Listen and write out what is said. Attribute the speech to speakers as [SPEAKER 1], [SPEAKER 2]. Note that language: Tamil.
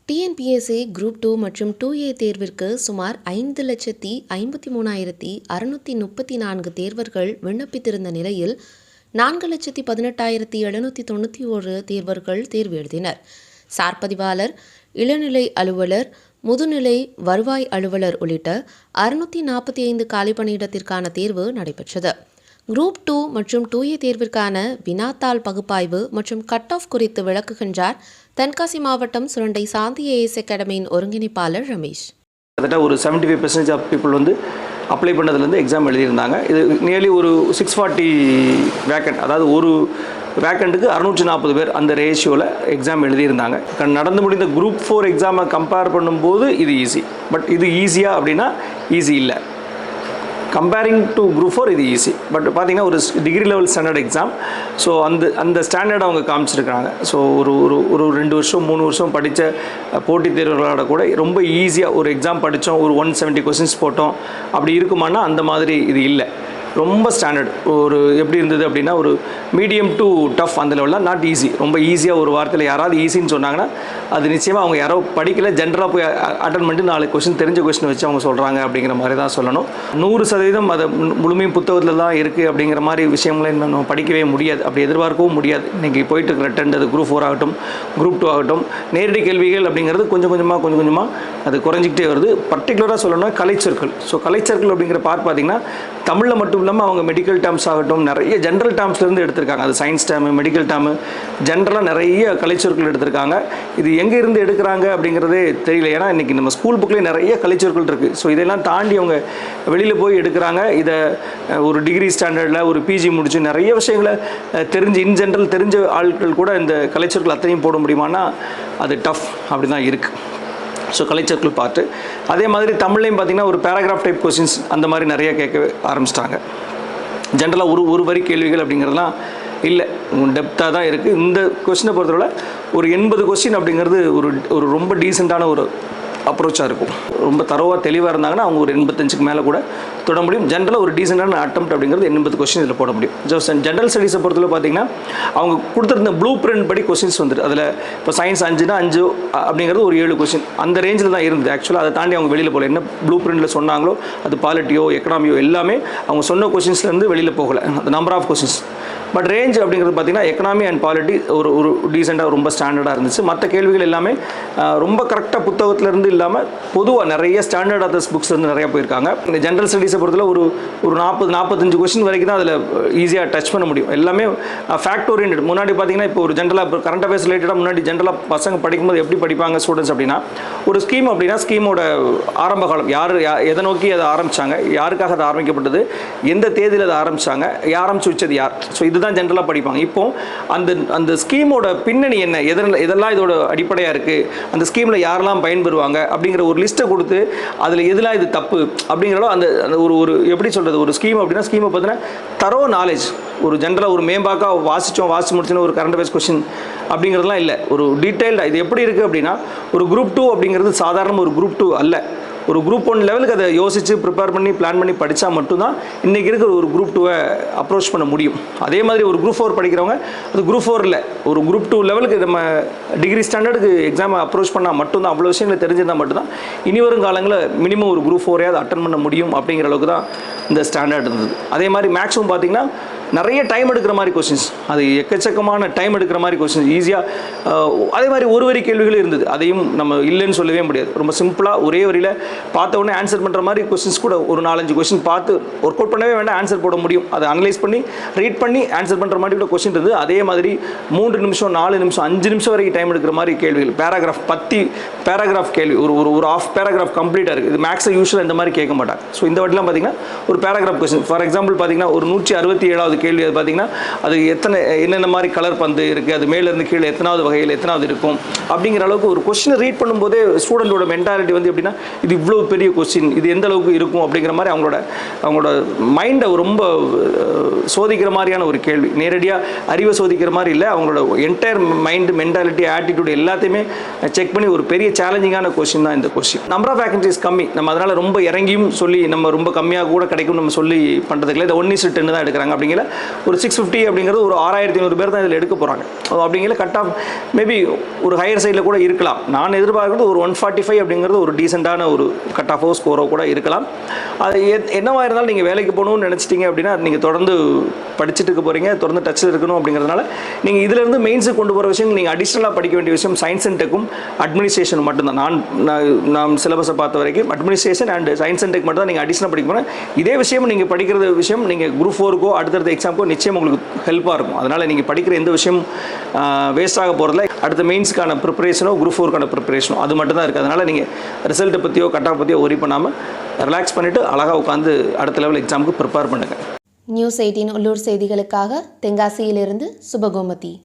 [SPEAKER 1] டிஎன்பிஎஸ்சி குரூப் 2 மற்றும் 2A தேர்விற்கு சுமார் 5,53,634 தேர்வர்கள் விண்ணப்பித்திருந்த நிலையில் 4,18,791 தேர்வர்கள் தேர்வு எழுதினர். சார் பதிவாளர், இளநிலை அலுவலர், முதுநிலை வருவாய் அலுவலர் உள்ளிட்ட 645 காலிப்பணியிடத்திற்கான தேர்வு நடைபெற்றது. குரூப் 2 மற்றும் 2A தேர்விற்கான வினாத்தாள் பகுப்பாய்வு மற்றும் கட் ஆஃப் குறித்து விளக்குகின்றார் தென்காசி மாவட்டம் சுரண்டை சாந்தி ஏஎஸ் அகாடமியின் ஒருங்கிணைப்பாளர் ரமேஷ்.
[SPEAKER 2] கிட்டத்தட்ட ஒரு 75% ஆஃப் பீப்புள் வந்து அப்ளை பண்ணதுலேருந்து எக்ஸாம் எழுதியிருந்தாங்க. இது நியர்லி ஒரு 640 வேக்கண்ட், அதாவது ஒரு வேக்கண்ட்டுக்கு 640 பேர் அந்த ரேஷியோவில் எக்ஸாம் எழுதியிருந்தாங்க. நடந்து முடிந்த குரூப் 4 எக்ஸாமை கம்பேர் பண்ணும்போது இது ஈஸி. பட் இது ஈஸியாக அப்படின்னா ஈஸி இல்லை. கம்பேரிங் டு குரூப் 4 இது ஈஸி. பட் பார்த்திங்கன்னா ஒரு degree level standard exam. So அந்த ஸ்டாண்டர்ட் அவங்க காமிச்சிருக்காங்க. ஸோ ஒரு 2 வருஷம் 3 வருஷம் படித்த போட்டித் தேர்வுகளோட கூட ரொம்ப ஈஸியாக ஒரு எக்ஸாம் படித்தோம், ஒரு 170 கொஸ்டின்ஸ் போட்டோம் அப்படி இருக்குமானா அந்த மாதிரி இது இல்லை. ரொம்ப ஸ்டாண்டர்ட். ஒரு எப்படி இருந்தது அப்படின்னா ஒரு மீடியம் டு டஃப் அந்த லெவலில், நாட் ஈஸி. ரொம்ப ஈஸியாக ஒரு வாரத்தில் யாராவது ஈஸின்னு சொன்னாங்கன்னா அது நிச்சயமாக அவங்க யாரோ படிக்கல, ஜென்ரலாக போய் அட்டன் பண்ணிட்டு 4 கொஸ்டின் தெரிஞ்ச கொஸ்டின் வச்சு அவங்க சொல்கிறாங்க அப்படிங்கிற மாதிரி தான் சொல்லணும். 100% அதை முழுமையும் புத்தகத்தில் தான் இருக்குது அப்படிங்கிற மாதிரி விஷயங்களை நம்ம படிக்கவே முடியாது, அப்படி எதிர்பார்க்கவும் முடியாது. இன்றைக்கி போயிட்டு இருக்கிற ட்ரெண்ட் அது குரூப் 4 ஆகட்டும் குரூப் 2 ஆகட்டும், நேரடி கேள்விகள் அப்படிங்கிறது கொஞ்சம் கொஞ்சமாக அது குறைஞ்சிக்கிட்டே வருது. பர்டிகுலராக சொல்லணும்னா கலைச்சொற்கள். ஸோ கலைச்சொற்கள் அப்படிங்கிற பார்த்திங்கன்னா தமிழில் மட்டும் இல்லாமல் அவங்க மெடிக்கல் டேர்ம்ஸ் ஆகட்டும் நிறைய ஜென்ரல் டேர்ம்ஸ்லேருந்து எடுத்திருக்காங்க. அது சயின்ஸ் டேர்மு, மெடிக்கல் டேர்மு, ஜென்ரலாக நிறைய கலைச்சொற்கள் எடுத்திருக்காங்க. இது எங்கே இருந்து எடுக்கிறாங்க அப்படிங்கிறதே தெரியல. ஏன்னா இன்றைக்கி நம்ம ஸ்கூல் புக்லேயே நிறைய கலைச்சொற்கள் இருக்குது. ஸோ இதெல்லாம் தாண்டி அவங்க வெளியில் போய் எடுக்கிறாங்க. இதை ஒரு டிகிரி ஸ்டாண்டர்டில் ஒரு பிஜி முடிச்சு நிறைய விஷயங்களை தெரிஞ்சு இன் ஜென்ரல் தெரிஞ்ச ஆட்கள் கூட இந்த கலைச்சொற்கள் அத்தனையும் போட முடியுமானா அது டஃப் அப்படி தான் இருக்குது. ஸோ கலைச்சொற்கள் பார்த்து அதே மாதிரி தமிழ்லையும் பார்த்திங்கன்னா ஒரு பேராகிராஃப் டைப் கொஸ்டின்ஸ் அந்த மாதிரி நிறைய கேட்க ஆரம்பிச்சிட்டாங்க. ஜென்ரலாக ஒரு வரி கேள்விகள் அப்படிங்கிறதுலாம் இல்லை, டெப்த்தாக தான் இருக்குது. இந்த கொஸ்டினை பொறுத்தவரை ஒரு 80 கொஸ்டின் அப்படிங்கிறது ஒரு ரொம்ப டீசெண்டான ஒரு அப்ரோச்சாக இருக்கும். ரொம்ப தரோவாக தெளிவாக இருந்தாங்கன்னா அவங்க ஒரு 85க்கு மேலே கூட தொட முடியும். ஜென்ரலாக ஒரு டீசெண்டான அட்டெம்ப்ட் அப்படிங்கிறது 80 கொஸ்டின் இதில் போட முடியும். ஜென்ரல் ஸ்டடீஸை பொறுத்தவரை பார்த்திங்கன்னா அவங்க கொடுத்துருந்த ப்ளூ பிரிண்ட் படி கொஸ்டின்ஸ் வந்துட்டு அதில் இப்போ சயின்ஸ் 5னா 5 அப்படிங்கிறது ஒரு 7 கொஸ்டின் அந்த ரேஞ்சில் தான் இருந்தது. ஆக்சுவலாக அதை தாண்டி அவங்க வெளியில் போகல. என்ன ப்ளூ பிரிண்டில் சொன்னாங்களோ அது பாலிட்டியோ எக்கனாமியோ எல்லாமே அவங்க சொன்ன கொஸ்டின்ஸ்லேருந்து வெளியில் போகலை, அந்த number of questions. But range அப்படிங்கிறது பார்த்திங்கன்னா எக்கனாமி அண்ட் பாலிட்டி ஒரு டீசெண்டாக ரொம்ப ஸ்டாண்டர்டாக இருந்துச்சு. மற்ற கேள்விகள் எல்லாமே ரொம்ப கரெக்டாக புத்தகத்திலேருந்து இல்லாமல் பொதுவாக நிறைய ஸ்டாண்டர்ட் ஆதர்ஸ் புக்ஸ்லேருந்து நிறையா போயிருக்காங்க. இந்த ஜென்ரல் ஸ்டடீஸை பொறுத்தவரை ஒரு 40-45 கொஸ்டின் வரைக்கும் தான் அதில் ஈஸியாக டச் பண்ண முடியும். எல்லாமே ஃபேக்ட் ஓரியன்ட். முன்னாடி பார்த்திங்கன்னா இப்போ ஒரு ஜென்ரலாக இப்போ கரண்ட் அஃபேர்ஸ் ரிலேட்டடாக முன்னாடி ஜென்ரலாக பசங்க படிக்கும்போது எப்படி படிப்பாங்க ஸ்டூடெண்ட்ஸ் அப்படின்னா ஒரு ஸ்கீம் அப்படின்னா ஸ்கீமோட ஆரம்ப காலம் யார் எதை நோக்கி அதை ஆரம்பித்தாங்க, யாருக்காக அதை ஆரம்பிக்கப்பட்டது, எந்த தேதியில் அதை ஆரம்பித்தாங்க, ஆரம்பிச்சு வச்சது யார். ஸோ இதுதான் ஜென்ரலாக படிப்பாங்க. இப்போ அந்த ஸ்கீமோட பின்னணி என்ன, எதெல்லாம் இதோட அடிப்படையாக இருக்குது, அந்த ஸ்கீமில் யாரெல்லாம் பயன்பெறுவாங்க அப்படிங்கிற ஒரு லிஸ்ட்டை கொடுத்து அதில் எதெல்லாம் இது தப்பு அப்படிங்கிறதோ அந்த ஒரு எப்படி சொல்கிறது, ஒரு ஸ்கீம் அப்படின்னா ஸ்கீமை பார்த்தீங்கன்னா தரோ நாலேஜ் ஒரு ஜென்ரலாக ஒரு மேம்பாக்காக வாசித்து முடிச்சுன்னா ஒரு கரண்ட் அஃபேர்ஸ் கொஸ்டின் அப்படிங்கிறதுலாம் இல்லை. ஒரு டீட்டெயில்டாக இது எப்படி இருக்குது அப்படின்னா ஒரு குரூப் 2 அப்படிங்கிறது சாதாரண ஒரு குரூப் 2 அல்ல. ஒரு குரூப் 1 லெவலுக்கு அதை யோசித்து ப்ரிப்பேர் பண்ணி பிளான் பண்ணி படித்தா மட்டும்தான் இன்றைக்கி இருக்கிற ஒரு குரூப் 2வை அப்ரோச் பண்ண முடியும். அதே மாதிரி ஒரு குரூப் 4 படிக்கிறவங்க அது குரூப் 4 இல்லை, ஒரு குரூப் 2 லெவலுக்கு நம்ம டிகிரி ஸ்டாண்டர்டுக்கு எக்ஸாமை அப்ரோச் பண்ணால் மட்டும்தான், அவ்வளோ விஷயங்களை தெரிஞ்சிருந்தால் மட்டும்தான் இனி வரும் காலங்களில் மினிமம் ஒரு குரூப் 4 அட்டன் பண்ண முடியும் அப்படிங்கிற அளவுக்கு தான் இந்த ஸ்டாண்டர்ட் இருந்தது. அதே மாதிரி மேக்ஸிமம் பார்த்திங்கன்னா நிறைய டைம் எடுக்கிற மாதிரி கொஸ்டின்ஸ், அது எக்கச்சக்கமான டைம் எடுக்கிற மாதிரி கொஸ்டின்ஸ் ஈஸியாக. அதே மாதிரி ஒரு வரி கேள்விகளும் இருந்தது, அதையும் நம்ம இல்லைன்னு சொல்லவே முடியாது. ரொம்ப சிம்பிளாக ஒரே வரியில் பார்த்த உடனே ஆன்சர் பண்ணுற மாதிரி கொஸ்டின்ஸ் கூட ஒரு 4-5 கொஸ்டின் பார்த்து ஒர்க் அவுட் பண்ணவே வேண்டாம், ஆன்சர் போட முடியும். அதை அனலைஸ் பண்ணி ரீட் பண்ணி ஆன்சர் பண்ணுற மாதிரி கூட கொஸ்டின் இருந்தது. அதே மாதிரி 3 நிமிஷம் 4 நிமிஷம் 5 நிமிஷம் வரைக்கும் டைம் எடுக்கிற மாதிரி கேள்விகள், பேராகிராஃப் 10 பேராகிராஃப் கேள்வி, ஒரு ஆஃப் பேராகிராஃப் கம்ப்ளீட்டாக இருக்குது. இது மேக்ஸை யூஸ்வலாக இந்த மாதிரி கேட்க மாட்டாங்க. ஸோ இந்த வாட்டிலாம் பார்த்திங்கன்னா ஒரு பேராகிராஃப் கொஸ்டின், ஃபார் எக்ஸாம்பிள் பார்த்திங்கன்னா ஒரு 167வது கேள்வி, அது பார்த்திங்கன்னா அது என்னென்ன மாதிரி கலர் பந்து இருக்குது, அது மேலேருந்து கீழே எத்தனாவது வகையில் எத்தனாவது இருக்கும் அப்படிங்கிற அளவுக்கு ஒரு கொஸ்டினை ரீட் பண்ணும்போதே ஸ்டூடெண்ட்டோட மென்டாலிட்டி வந்து எப்படின்னா இது இவ்வளோ பெரிய கொஸ்டின், இது எந்த அளவுக்கு இருக்கும் அப்படிங்கிற மாதிரி அவங்களோட மைண்டை ரொம்ப சோதிக்கிற மாதிரியான ஒரு கேள்வி. நேரடியாக அறிவை சோதிக்கிற மாதிரி இல்லை, அவங்களோட என்டையர் மைண்டு மென்டாலிட்டி ஆட்டிடியூட் எல்லாத்தையுமே செக் பண்ணி ஒரு பெரிய சேலஞ்சிங்கான கொஸ்டின் தான் இந்த கொஸ்டின். நம்பர் ஆஃப் வேகன்சிஸ் கம்மி, நம்ம அதனால் ரொம்ப இறங்கியும் சொல்லி நம்ம ரொம்ப கம்மியாக கூட கிடைக்கும் நம்ம சொல்லி பண்ணுறதுக்குள்ள இந்த 1:10 தான் எடுக்கிறாங்க அப்படிங்கிற ஒரு 650 அப்படிங்கிறது ஒரு 6500 பேர் தான் இதில் எடுக்க போகிறாங்க. அப்படிங்கிற கட் ஆஃப் மேபி ஒரு ஹையர் சைடில் கூட இருக்கலாம். நான் எதிர்பார்க்குறது ஒரு 145 அப்படிங்கிறது ஒரு டீசெண்டான ஒரு கட் ஆஃபோ ஸ்கோரோ கூட இருக்கலாம். அது என்னவாக இருந்தாலும் நீங்கள் வேலைக்கு போகணும்னு நினச்சிட்டிங்க அப்படின்னா நீங்கள் தொடர்ந்து படிச்சுட்டு இருக்க போகிறீங்க, தொடர்ந்து டச்சில் இருக்கணும் அப்படிங்கிறதுனால நீங்கள் இதிலேருந்து மெயின்ஸுக்கு கொண்டு போகிற விஷயம் நீங்கள் அடிஷ்னலாக படிக்க வேண்டிய விஷயம் சயின்ஸ் அண்ட் டெக்கும் அட்மினிஸ்ட்ரேஷன் மட்டும்தான். நான் சிலபஸை பார்த்த வரைக்கும் administration and science and tech மட்டும் தான் நீங்கள் அடிஷ்னலாக படிக்க போகிறேன். இதே விஷயம் நீங்கள் படிக்கிற விஷயம் நீங்கள் குரூப் 4க்கோ அடுத்தடுத்த எக்ஸாமுக்கோ நிச்சயம் உங்களுக்கு ஹெல்ப்பாக இருக்கும். அதனால் நீங்கள் படிக்கிற எந்த விஷயம் வேஸ்ட் ஆக போகிறதில்ல. அடுத்த மெயின்ஸ்க்கான ப்ரிப்பரேஷனோ குரூப் 4க்கான ப்ரிப்பரேஷனோ அது மட்டும் தான் இருக்குது. அதனால் நீங்கள் ரிசல்ட்டை பற்றியோ கட் ஆஃப் பற்றியோ ஒரி பண்ணாமல் ரிலாக்ஸ் பண்ணிவிட்டு அழகாக உட்காந்து அடுத்த லெவல் எக்ஸாமுக்கு ப்ரிப்பேர் பண்ணுங்கள்.
[SPEAKER 1] நியூஸ் 18 உள்ளூர் செய்திகளுக்காக தென்காசியிலிருந்து சுபகோமதி.